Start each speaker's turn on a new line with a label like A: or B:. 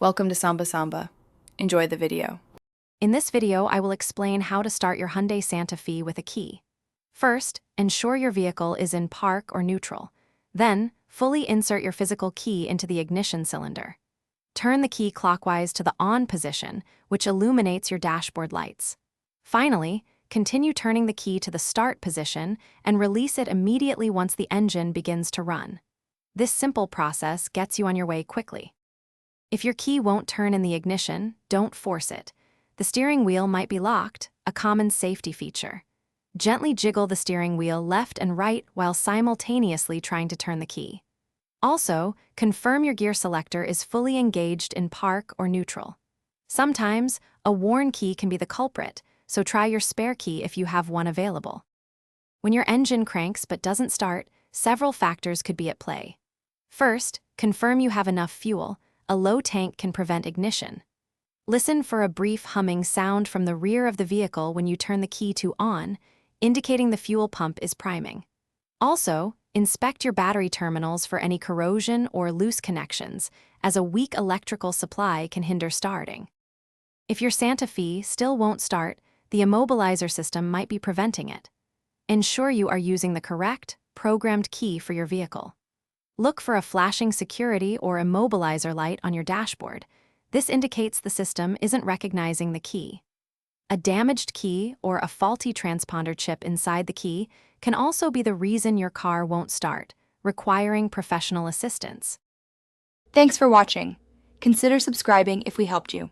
A: Welcome to Samba Samba. Enjoy the video.
B: In this video, I will explain how to start your Hyundai Santa Fe with a key. First, ensure your vehicle is in park or neutral. Then, fully insert your physical key into the ignition cylinder. Turn the key clockwise to the on position, which illuminates your dashboard lights. Finally, continue turning the key to the start position and release it immediately once the engine begins to run. This simple process gets you on your way quickly. If your key won't turn in the ignition, don't force it. The steering wheel might be locked, a common safety feature. Gently jiggle the steering wheel left and right while simultaneously trying to turn the key. Also, confirm your gear selector is fully engaged in park or neutral. Sometimes, a worn key can be the culprit, so try your spare key if you have one available. When your engine cranks but doesn't start, several factors could be at play. First, confirm you have enough fuel. A low tank can prevent ignition. Listen for a brief humming sound from the rear of the vehicle when you turn the key to on, indicating the fuel pump is priming. Also, inspect your battery terminals for any corrosion or loose connections, as a weak electrical supply can hinder starting. If your Santa Fe still won't start, the immobilizer system might be preventing it. Ensure you are using the correct, programmed key for your vehicle. Look for a flashing security or immobilizer light on your dashboard. This indicates the system isn't recognizing the key. A damaged key or a faulty transponder chip inside the key can also be the reason your car won't start, requiring professional assistance.
A: Thanks for watching. Consider subscribing if we helped you.